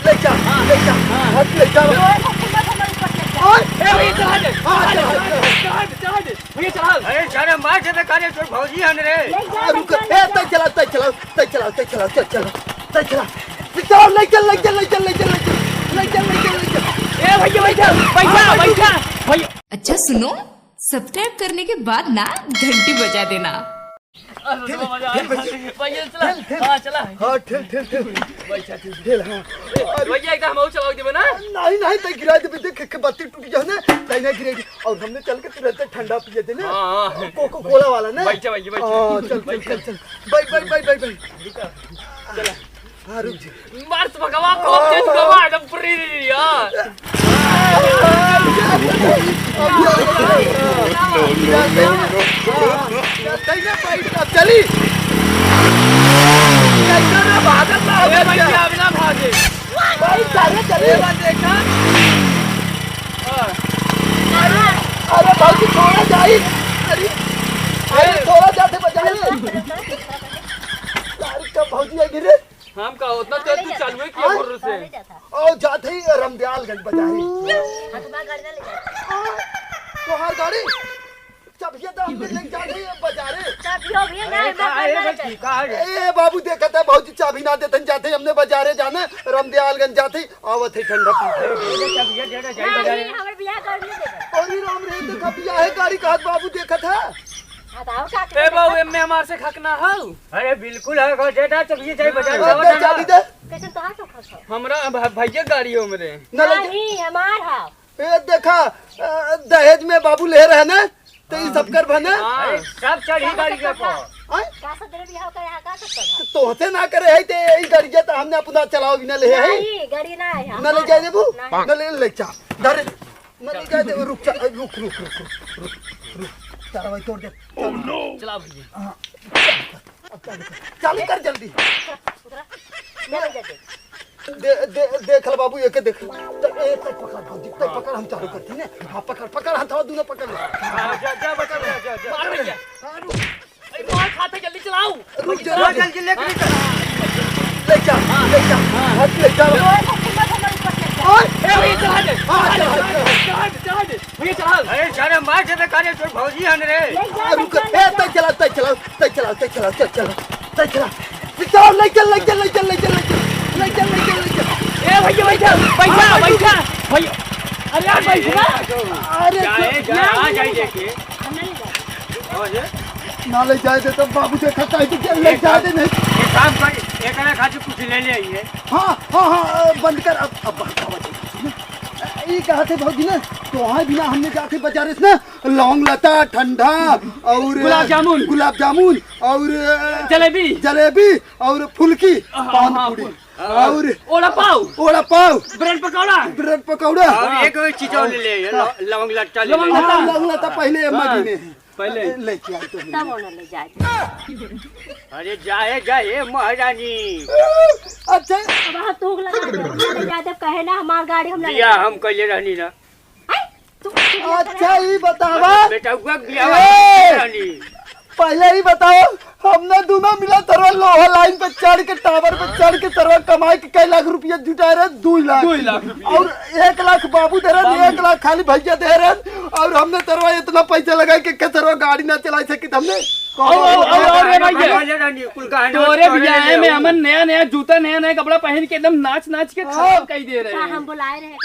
ले जा हाथ ले जा अरे सारे मार से काने तोर भौजी हन रे रुक ए चला ले चल ए भैया बैठा भैया। अच्छा सुनो, सब्सक्राइब करने के बाद ना घंटी बजा देना। भैया चला हां ठेल हां भैया एकदम हम चलाओ देबो ना नहीं तय गिरा दे देख के बत्ती टूट जा ना तय ना गिरे और हमने चल के तुरंत ठंडा पिए दे ना हां कोको कोला वाला ना बैठ हां चल बाय चला हां रुक जा मार तो भगवा को तेज गवा एकदम पूरी यार चली भैया बिना भागे चले देखा अरे भाई थोड़ा जाई अरे थोड़ा जाते बजाए कब भौजी आई गिरे हम का उतना तेज तू चालू है किया भर से ओ जाते ही रमदयालगंज बजाई तो हर गाड़ी चाबियां तो हमने ले जा रही है बाजारे चाबियों भी ना ए बाबू देखा था भौजी चाबी ना देतन जाते हमने बाजारे जाना रमदयालगंज जाते आवत है ठंडा हमारे बियाह कर नहीं देगा और राम रे देखा बियाह है गाड़ी का बाबू देखा था ए बाबू एमे हमार से खकना हौ अरे बिल्कुल है गो जेटा चलिए जाई बाजार दे चाबी दे कैसे तो हाथ खा हमरा भैया गाड़ी हो मेरे नहीं हमार है ए देखा दहेज में बाबू ले रहे ना तो ये सब कर बना सब चढ़ी गाड़ी के पर का सब दे बियाह करे का सब कर तो होते ना करे है ते ई गाड़ी तो हमने अपना चलाओ बिना ले है नहीं गाड़ी ना है ना ले जाए देबू ना ले जा धर ना ले जाए दे रुक तारा भाई तोड़ दे चला भैया चालू कर जल्दी मेरे जाते देख ल बाबू एक देख तो एक तक पकड़ भौजी तक पकड़ हम चालू करती ने हां पकड़ हाथ दोनों पकड़ जा बचा जा मार भैया हां रुक ए मार खाते जल्दी चलाओ रुक जा जल्दी ले जा हाथ ले जा भैया चला अरे सारे मार से काने तोर भौजी हन रे रुक ए तक चला ले चल ए भैया बैठा भैया अरे यार बैठा अरे जा आ जाई देखिए ना ले जाए दे तो बाबू देखा काहे तो ले जा दे नहीं एक काम कर एक ना खाते कुछ ले ले आइए हाँ बंद कर अब ये कहा थे भौजी ना तो वहाँ बिना हमने जाके बाजार से ना लौंग लता ठंडा और गुलाब जामुन और जलेबी और फुल्की पान पूरी और ओड़ा पाव ब्रेड पकौड़ा और एक चीज़ ले लौंग लट्टा लौंग लता पहले महीने पहले लेके आए तो तब ओना ले जाए अरे जाए महारानी अच्छा अब तूक लगा ज्यादा कहे ना हमार गाड़ी हम बिया हम कइले रहनी ना अच्छा ही बतावा बेटा हुआ बिया रहनी पहले ही बताओ हमने दोनों मिला तरवा लोहा लाइन पे चढ़ के टावर पे चढ़ के तरवा कमाई के कई लाख रुपया जुटा रहे 2 लाख और 1 लाख बाबू दे रहे 1 लाख खाली भैया दे रहे और हमने तरवा इतना पैसा लगा के तरवा गाड़ी ना चला सकी हमने तोरे बियाह में हमन नया जूता नया कपड़ा पहन के एकदम नाच के कही दे रहे हैं हम बुलाए रहे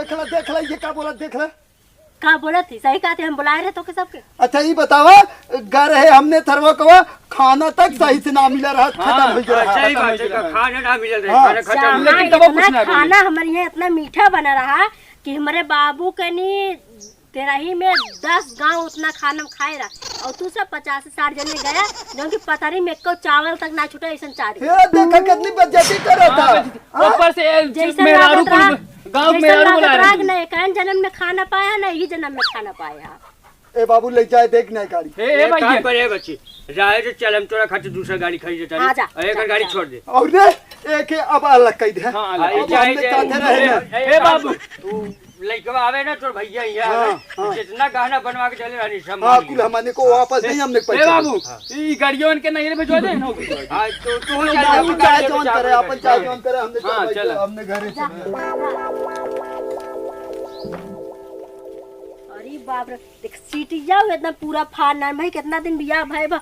का देख ला ये क्या बोला देख ला का बोला थी सही कहते हम बुलाए रहे तो के सबके अच्छा ये बतावा घर है हमने थरवा कवा खाना तक सही से ना मिला रहा खत्म हो गया सही बात है खाना ना मिल रहा खाना खत्म लेकिन तब कुछ ना खाना हमारे यहाँ इतना मीठा बना रहा कि हमारे बाबू कनी तेरा ही में 10 गांव उतना खाना खाए रहा और तू सब 50 से 60 जन में गया जो कि पता नहीं मेरे को चावल तक ना छूटा ऐसा चार देखा कितनी बचती कर रहा था ऊपर से जैसा गांव में और बुला रहे हैं नहीं कौन जन्म में खाना पाया ना यही जन्म में खाना पाया ए बाबू ले जाए देख नहीं गाड़ी ए भाई करे बच्ची जाए तो चल हम तोरा खातिर दूसरा गाड़ी खरीद देता है एक गाड़ी छोड़ दे और ने एक अब अलग कह दे हां ए बाबू तू लड़कवा आवे ना तो भैया ही आवे जितना गहना बनवा के चले रहनी सब हाँ कुल हमने को वापस नहीं हमने ए बाबू ई गाड़ियों के नहीं भेजवा दे ना हां तो तू बाबू चाय जौन करे अपन चाय जौन करे हमने हाँ, चल। हमने घरे चले अरे बाप रे देख सीटिया एकदम पूरा फाड़ना भाई कितना दिन बियाह भाई बा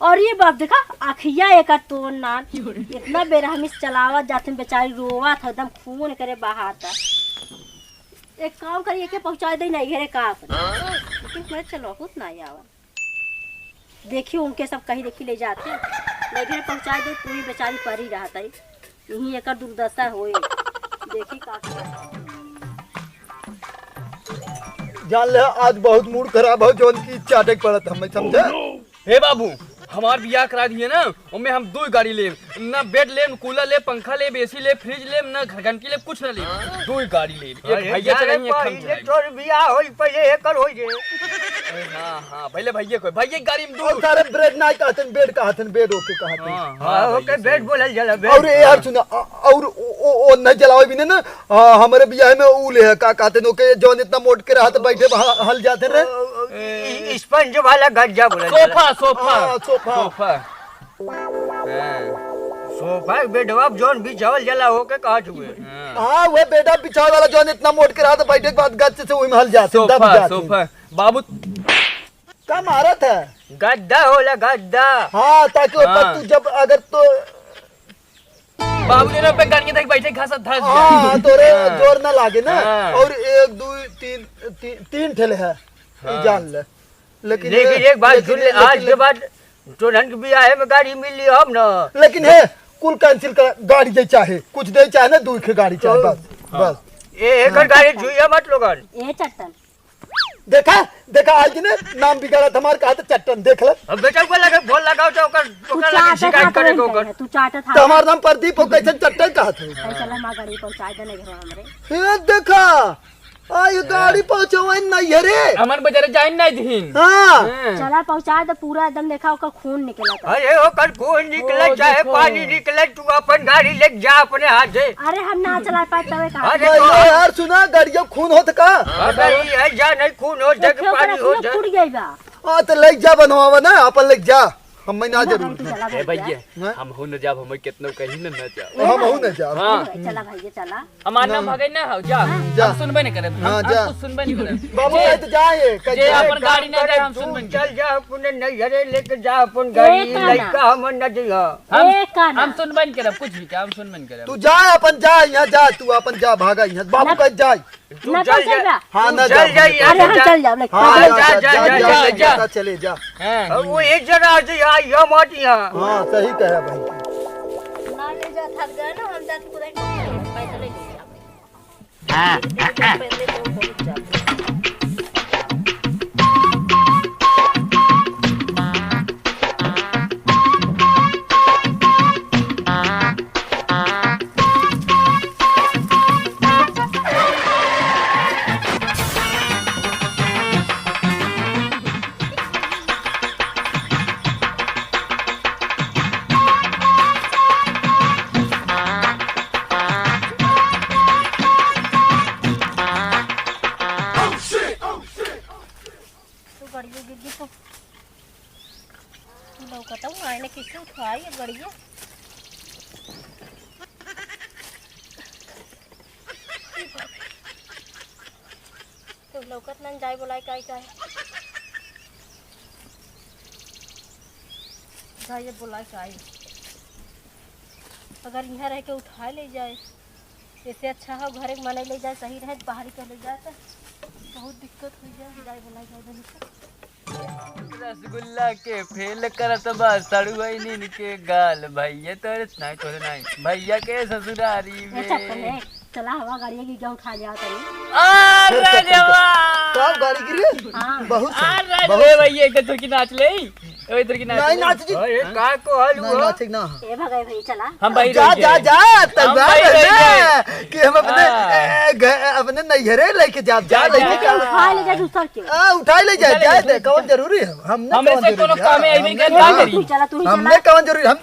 और ये बाप देखा आखिया एक तो ना इतना बेर हम इस चलावत जाते बेचारी रोवा था एकदम खून करे बहाता एक काम करिए के पहुंचा दे नहीं घरे का लेकिन मैं चलो खुद ना आवा देखियो उनके सब कहीं देखी ले जाते नहीं घरे पहुंचा दे पूरी बेचारी पर ही रहता है यही एक दुर्दशा होए देखी का जान ले आज बहुत मूड खराब हो जौन की चाटे पड़त हमें समझे हे बाबू हमार बियाह करा दिए ना उनमें हम 2 गाड़ी ले ना बेड ले कूलर ले पंखा ले एसी ले फ्रिज ले ना घंटी ले कुछ ना ले 2 गाड़ी ले एक भैया चलेंगे पहले तोर बियाह होई पहले एकर होई जे हां हां पहले भैया को भैया गाड़ी में और सारे ब्रेड ना कहतन बेड कहतन बेड ओके कहतन हां ओके बेड बोलल जाला बेड और ये यार सुना और ओ न जलावे भी ना हमारे बियाह में ऊ ले का कहतन ओके जौन इतना मोट के रहत बैठे हल जाते रे स्पंज वाला गज्जा बोलल सोफा सोफा सोफा सोफा बेडवा जोन भी चावल जला होके काट हुए हाँ वो बेटा बिछाव वाला जौन इतना मोट के रहत बैठे के बाद गच्चे से वही में हल जाते दब सोफा जाते सोफा बाबू का मारत है गद्दा होला गद्दा हाँ ताकि ऊपर तू जब अगर तो बाबू ने पे गाड़ी तक बैठे घास धस हाँ तोरे जोर ना लागे ना और 1 2 3 तीन ठेले है जान ले लेकिन एक बात सुन ले आज के बाद तुरंत बियाह में गाड़ी मिली हम ना लेकिन है कुल कैंसिल कर गाड़ी दे चाहे कुछ दे चाहे ना 2 के गाड़ी चाहे बस बस एकर गाड़ी छुइया मत लोगन ये चट्टन देखा देखा आज ने नाम बिगाड़ा था हमारे कहा था चट्टन देख ले अब बेटा को लगे फोन लगाओ तो ओकर लगे शिकायत करे को ओकर तू चाटत तो हमारा नाम प्रदीप हो कैसे चट्टन कहा था चल हम गाड़ी पहुंचा दे नहीं घर हमरे ये देखा ये गाड़ी पहुंचवाई नहीं है रे हमार बाजार जाइन नहीं दिन हाँ चला पहुंचा दे पूरा एकदम देखा ओका खून निकला था अरे ओकर खून निकले चाहे पानी निकले तू अपन गाड़ी ले जा अपने हाथ से अरे हम ना चला पाए तवे कहा अरे यार सुना गाड़ियों खून होता का अगर ये जा नहीं खून हो जाए पानी हो जाए फूट गई बा हाँ तो ले जा बनवावा ना अपन ले जा हम ना जरूर ए भैया हम हो न जाब हम कितना कहीं न जाब हम हो ना जा हां चला भैया चला हमार नाम भगै ना हो जा जा। हम सुनबे नहीं करे हाँ, जा। कुछ सुनबे नहीं करे बाबू ये तो जाए जे अपन गाड़ी ना जाए हम सुनबे नहीं चल जा अपने नैहरे लेके जा अपन गाड़ी लइका हम न दिया हम सुनबे नहीं करे कुछ भी हम सुनबे नहीं करे तू जा अपन जा यहाँ जा तू अपन जा भागा यहाँ बाबू कह जाए ना चल चल जा हाँ ना चल जा जा अरे हम चल जाओ हाँ जा, जा चले जा हां वो एक जना से आई मत यहाँ हाँ सही कहा भाई ना ले जा थक गए ना हम जाके पूरा पैसा ले जाओ लौकता हूँ आने किसने उठाई है बढ़िया तो लौकत ना जाए बोलाई काय काय जाए बोलाई काय अगर यहाँ रह के उठा ले जाए इससे अच्छा है घर एक मना ले जाए सही रहे बाहर कर ले जाए तो बहुत दिक्कत हो जाए जाए बोलाई जाए रसगुल्ला के फेल करत बा सड़ुई नीन के गाल भैया तोरे नहीं भैया के ससुरारी में चला हवा गाड़ी की क्या उठा लिया तनी अरे देवा कब गाड़ी गिरी बहुत अरे भैया इधर की नाच ले इधर की नाच नहीं नाच जी अरे का को हलू नहीं नाच ना ए भगाई भाई चला हम भाई जा जा जा तब भाई रह कि हम अपने नैहरे लेके जा लेके जा। उठा ले जा दूसर के उठा ले जाए जाए दे कौन जरूरी है हमने हमरे कौन से कोनो जरूरी काम है है? नहीं कर क्या तू करी चला तू ही हमने चला कौन जरूरी हम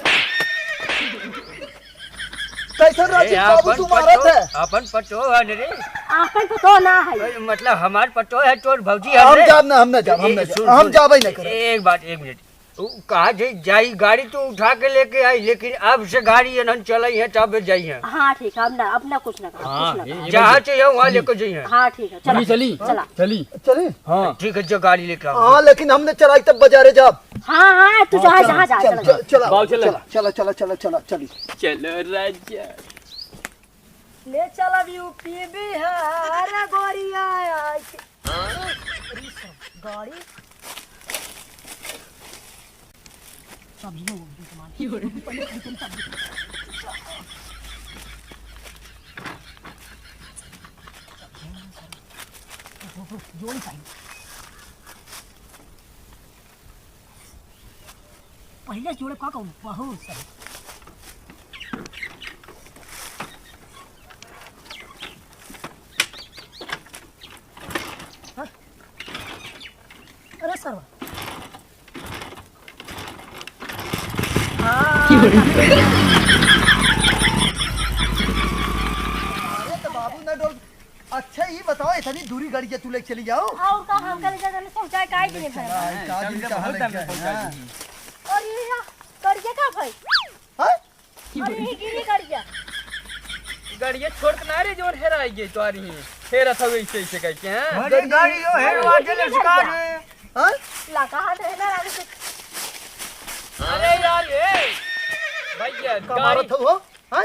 कैसे राजीव बाबू तू मारत है? अपन पटो है रे, आपन को तो ना है। मतलब हमार पटो है तोर भौजी हम है। जाब ना, हम जाबे नहीं करे। एक बात, एक मिनट, कहा जाई गाड़ी तो उठा के लेके आई, लेकिन अब से गाड़ी न चलाई है तब जाई है। हाँ ठीक है, अपना कुछ ना कहा, कुछ ना कहा। जहाँ चाहिए वहाँ लेकर जाइए। हाँ ठीक है, चला चली चला। चले हाँ ठीक है, जो गाड़ी लेकर आओ। हाँ लेकिन हमने चलाई तब बाजारे जाब। हाँ हाँ तू जहाँ जहाँ जा चला जा। चला बाबू चला। चला चला चला चला चली। चलो राजा। ले चला यूपी बिहार गोरिया गाड़ी पहले जोड़े का कहूँ बहुत सही। अरे सर बाबू ने डोल। अच्छा ये बताओ इतनी दूरी गाड़ी के तू लेके चली जाओ। और का हम कल जगह में पहुंचाए काहे के लिए भाई? और ये करिए का भाई? और ये गिरी करिए। गाड़िया छोड़ के ना रे जोन हेराई गई तो आ रही है। हेरा था वैसे ऐसे कह के हैं। अरे गाड़ी यो है वाजे लस्कार है। हां लगा हाथ है ना आगे से। अरे यार ये भैया कमारो गाड़ी था वो। हां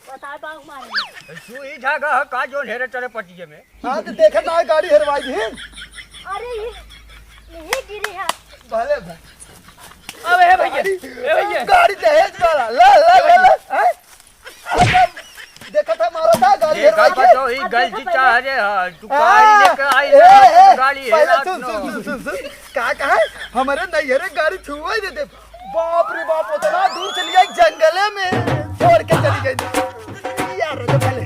बता बाग मारे। सुई धागा का जोन हेरे तेरे पटिए में। हां तो देखा ना गाड़ी हरवाई है। अरे ये गिरी है। भले भाई अबे हे भैया, ए भैया गाड़ी दहेज वाला ले हैं। देखा था मारा था गाड़ी देखा हरवाई तो ही गलती चाहे है, तू गाड़ी लेकर आई ए, है, गाड़ी है पहले ना सुन का कहा है हमारे नैहरे गाड़ी छुआ ही देते। बाप रे बाप उतना दूर चली गई जंगले में छोड़ के चली गई यार। तो पहले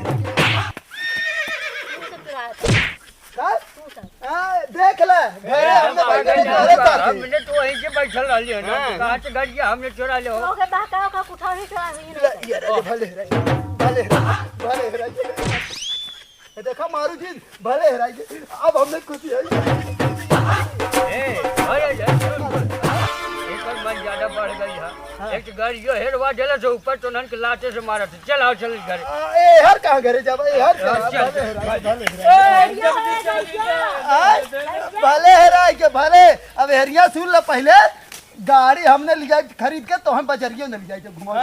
देख ले घरे हमने भाई घरे पास हमने तो वहीं से बैठल रहली है ना, कहाँ से गाड़ी हमने चुरा ले हो। ओके बाका का कुठा ही चला रही यार भले देखा मारू जी भले हराई। अब हमने कुछ एक और मन ज्यादा बढ़ गई है। एक गाड़ी जो हेरवा देला से ऊपर तो नन के लाते से मारा था। चल आओ चल घर। ए हर कहाँ घरे जा भाई हर भले हराई के भले। अब हरिया सुन ला पहले गाड़ी हमने लिया खरीद के तो हम बजरिया ने लिया घुमा।